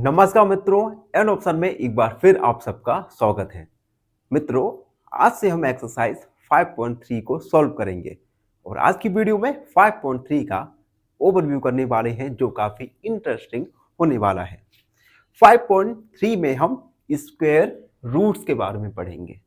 नमस्कार मित्रों, an option में एक बार फिर आप सबका स्वागत है। मित्रों, आज से हम एक्सरसाइज 5.3 को सॉल्व करेंगे और आज की वीडियो में 5.3 का ओवरव्यू करने वाले हैं जो काफी इंटरेस्टिंग होने वाला है। 5.3 में हम स्क्वायर रूट्स के बारे में पढ़ेंगे।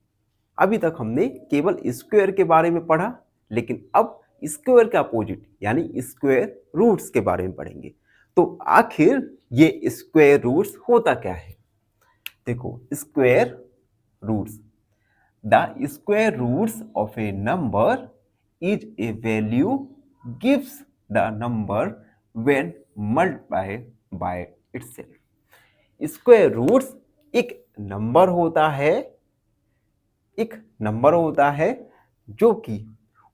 अभी तक हमने केवल स्क्वायर के बारे में पढ़ा, लेकिन अब स्क्वायर के अपोजिट यानी स्क्वायर रूट्स के बारे में पढ़ेंगे। तो आखिर ये स्क्वायर रूट्स होता क्या है? देखो, square roots, the square roots of a number is a value gives the number when multiplied by itself. Square roots एक नंबर होता है जो कि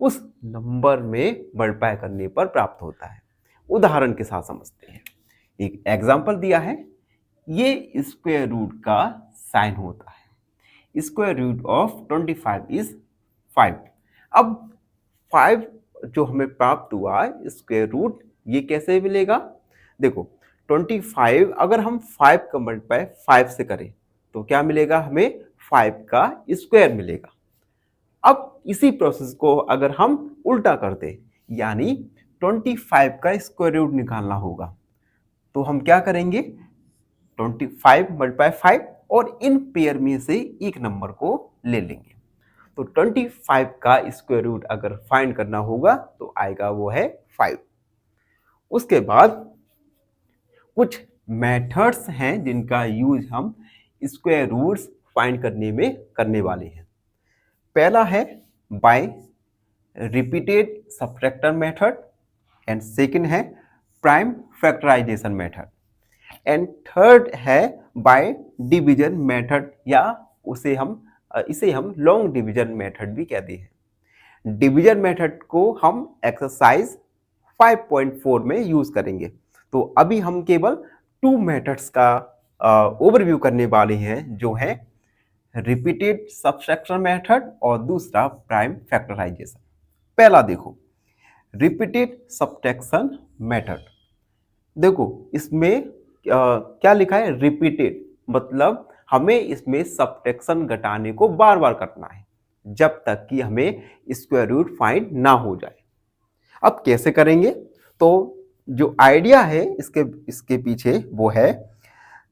उस नंबर में मल्टीप्लाई करने पर प्राप्त होता है। उदाहरण के साथ समझते हैं। एक एग्जांपल दिया है, ये स्क्वायर रूट का साइन होता है। Square root of 25 is 5। अब 5 जो हमें प्राप्त हुआ स्क्वायर रूट, ये कैसे मिलेगा? देखो, 25 अगर हम 5 का मल्टीप्लाई 5 से करें तो क्या मिलेगा? हमें 5 का स्क्वायर मिलेगा। अब इसी प्रोसेस को अगर हम उल्टा करते, यानी 25 का स्क्वायर रूट निकालना होगा, तो हम क्या करेंगे? 25 मल्टीप्लाई 5 और इन पेयर में से एक नंबर को ले लेंगे। तो 25 का स्क्वायर रूट अगर फाइंड करना होगा तो आएगा वो है 5। उसके बाद कुछ मेथड्स हैं जिनका यूज हम स्क्वायर रूट्स फाइंड करने में करने वाले हैं। पहला है by repeated subtraction method and second है prime factorisation method and third है बाय डिवीजन मेथड, या इसे हम लॉन्ग डिवीजन मेथड भी कहते हैं। डिवीजन मेथड को हम एक्सरसाइज 5.4 में यूज करेंगे। तो अभी हम केवल 2 मेथड्स का ओवरव्यू करने वाले हैं, जो है रिपीटेड सब्ट्रैक्शन मेथड और दूसरा प्राइम फैक्टराइजेशन। पहला देखो, रिपीटेड सब्ट्रैक्शन मेथड। देखो, इसमें क्या लिखा है? रिपीटेड, मतलब हमें इसमें सब्ट्रैक्शन घटाने को बार बार करना है जब तक कि हमें स्क्वायर रूट फाइंड ना हो जाए। अब कैसे करेंगे? तो जो आइडिया है इसके पीछे वो है,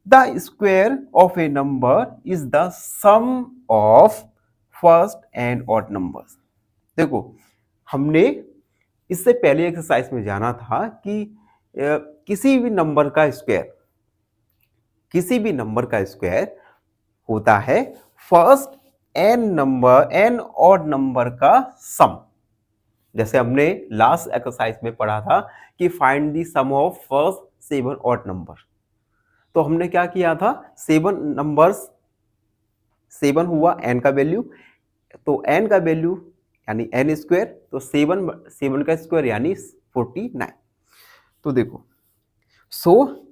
the square of a number is the sum of first and odd numbers. देखो, हमने इससे पहले एक्सरसाइज में जाना था कि किसी भी नंबर का स्क्वायर होता है फर्स्ट एन ऑड नंबर का सम। जैसे हमने लास्ट एक्सरसाइज में पढ़ा था कि find the sum of first 7 odd number. तो हमने क्या किया था? 7 नंबर्स, 7 हुआ n का वैल्यू, तो n का वैल्यू यानी n स्क्वायर, तो 7 का स्क्वायर यानी 49। तो देखो, so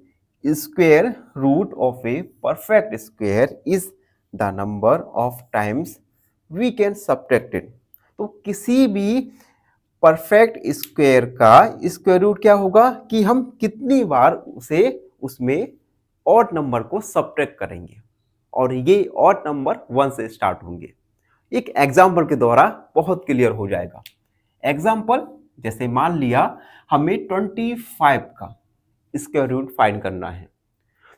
square root of a perfect square is the number of times we can subtract it. तो किसी भी परफेक्ट स्क्वायर का स्क्वायर रूट क्या होगा कि हम कितनी बार उसमें ऑड नंबर को सब्ट्रैक्ट करेंगे, और ये ऑड नंबर 1 से स्टार्ट होंगे। एक एग्जाम्पल के द्वारा बहुत क्लियर हो जाएगा। एग्जाम्पल, जैसे मान लिया हमें 25 का स्क्वायर रूट फाइंड करना है,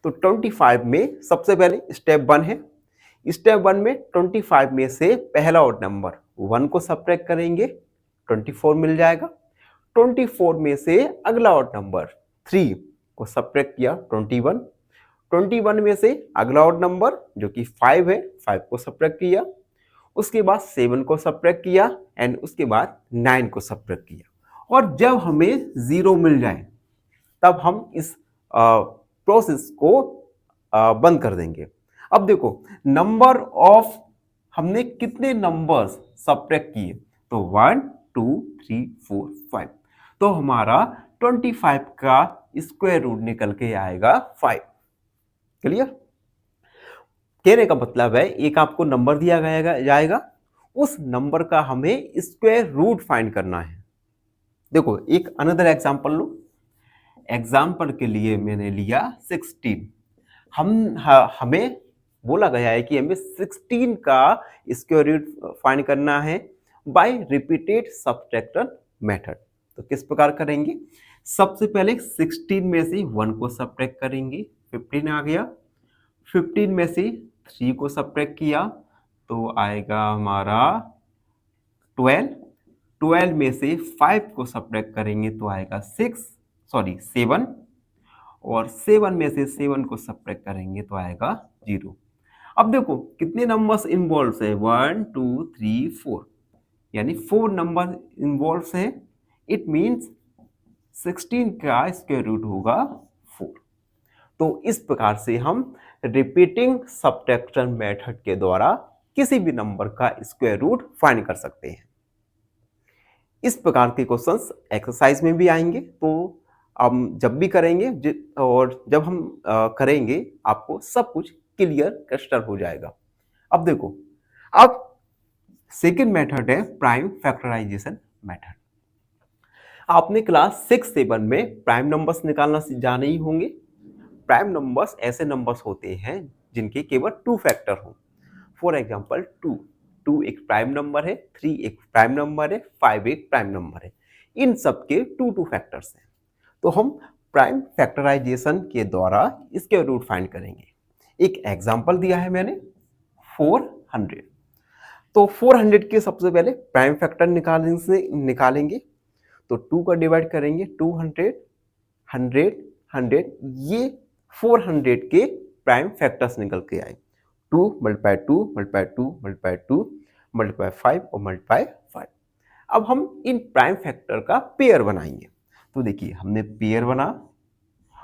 तो 25 में सबसे पहले स्टेप 1 है। स्टेप 1 में 25 में से पहला ऑड नंबर 1 को सब्ट्रैक्ट करेंगे, 24 मिल जाएगा। 24 में से अगला ऑड नंबर 3 को सब्ट्रैक्ट किया, 21। 21 में से अगला ऑड नंबर जो कि 5 है, 5 को सब्ट्रैक्ट किया। उसके बाद 7 को सब्ट्रैक्ट किया एंड उसके बाद 9 को सब्ट्रैक्ट किया। और जब हमें 0 मिल जाए तब हम इस प्रोसेस को बंद कर देंगे। अब देखो, नंबर ऑफ हमने कितने नंबर्स सब्ट्रैक्ट किए? तो 1 2 3 4 5। तो हमारा 25 का स्क्वायर रूट निकल के आएगा 5। क्लियर? कहने का मतलब है, एक आपको नंबर दिया जाएगा, उस नंबर का हमें स्क्वायर रूट फाइंड करना है। देखो, एक अनदर एग्जांपल लो। एग्जाम्पल के लिए मैंने लिया 16। हमें बोला गया है कि हमें 16 का स्क्वायर रूट फाइंड करना है बाय रिपीटेड सब्ट्रैक्शन मेथड। तो किस प्रकार करेंगे? सबसे पहले 16 में से 1 को सब्ट्रैक्ट करेंगे, 15 आ गया। 15 में से 3 को सब्ट्रैक्ट किया तो आएगा हमारा 12। 12 में से 5 को सब्ट्रैक्ट करेंगे तो आएगा 7। और 7 में से 7 को सब्ट्रैक्ट करेंगे तो आएगा 0। अब देखो कितने नंबर्स इन्वॉल्व है, 1 2 3 4, यानी 4 नंबर इन्वॉल्व है। इट मीन्स 16 का स्क्वायर रूट होगा 4। तो इस प्रकार से हम रिपीटिंग सब्ट्रैक्शन मेथड के द्वारा किसी भी नंबर का स्क्वायर रूट फाइंड कर सकते हैं। इस प्रकार के क्वेश्चंस एक्सरसाइज में भी आएंगे, तो हम जब भी करेंगे और जब हम करेंगे आपको सब कुछ क्लियर क्रिस्टल हो जाएगा। अब देखो, अब सेकेंड मेथड है प्राइम फैक्टराइजेशन मेथड। आपने क्लास 6-7 में प्राइम नंबर्स निकालना जाने ही होंगे। प्राइम नंबर्स ऐसे नंबर्स होते हैं जिनके केवल 2 फैक्टर हो। फॉर एग्जाम्पल 2 एक प्राइम नंबर है, 3 एक प्राइम नंबर है, 5 एक प्राइम नंबर है। इन सब के 2 फैक्टर्स हैं। तो हम प्राइम फैक्टराइजेशन के द्वारा इसके रूट फाइंड करेंगे। एक एग्जाम्पल दिया है मैंने 400। तो 400 के सबसे पहले प्राइम फैक्टर निकालेंगे। तो 2 का डिवाइड करेंगे, 200, 100, 100, ये 400 के प्राइम फैक्टर्स निकल के आए। 2 मल्टीप्लाई 2 मल्टीप्लाई 2 मल्टीप्लाई 2 मल्टीप्लाई 5 और मल्टीप्लाई 5। अब हम इन प्राइम फैक्टर का पेयर बनाएंगे। तो देखिए हमने पेयर बना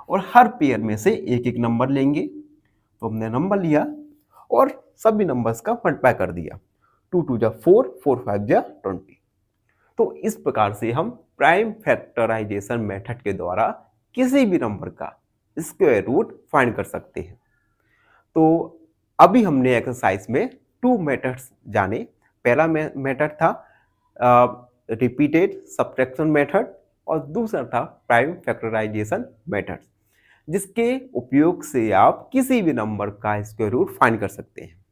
और हर पेयर में से एक एक नंबर लेंगे। तो हमने नंबर लिया और सभी नंबर्स का मल्टीप्लाई कर दिया। 2 2 जा 4, 4 5 जा 20। तो इस प्रकार से हम प्राइम फैक्टराइजेशन मेथड के द्वारा किसी भी नंबर का स्क्वायर रूट फाइंड कर सकते हैं। तो अभी हमने एक्सरसाइज में 2 मेथड्स जाने। पहला मेथड था रिपीटेड सब्ट्रैक्शन मेथड और दूसरा था प्राइम फैक्टराइजेशन मेथड, जिसके उपयोग से आप किसी भी नंबर का स्क्वायर रूट फाइंड कर सकते हैं।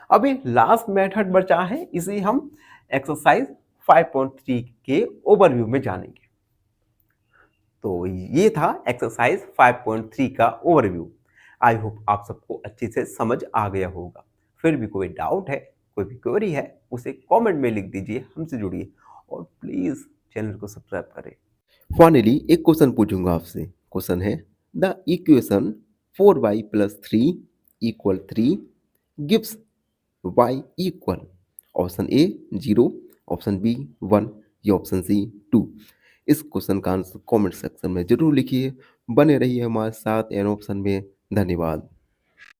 अभी लास्ट मेथड बचा है, इसे हम एक्सरसाइज 5.3 के ओवरव्यू में जानेंगे। तो ये था एक्सरसाइज 5.3 का ओवरव्यू। आई होप आप सबको अच्छे से समझ आ गया होगा। फिर भी कोई डाउट है, कोई भी क्वेरी है, उसे कमेंट में लिख दीजिए, हमसे जुड़िए और प्लीज चैनल को सब्सक्राइब करें। फाइनली एक क्वेश्चन पूछूंगा आपसे। क्वेश्चन है the equation 4y + 3 = 3 gives y equal option A 0, option B 1 या ऑप्शन सी 2। इस क्वेश्चन का आंसर कमेंट सेक्शन में जरूर लिखिए। बने रहिए हमारे साथ एन ऑप्शन में। धन्यवाद।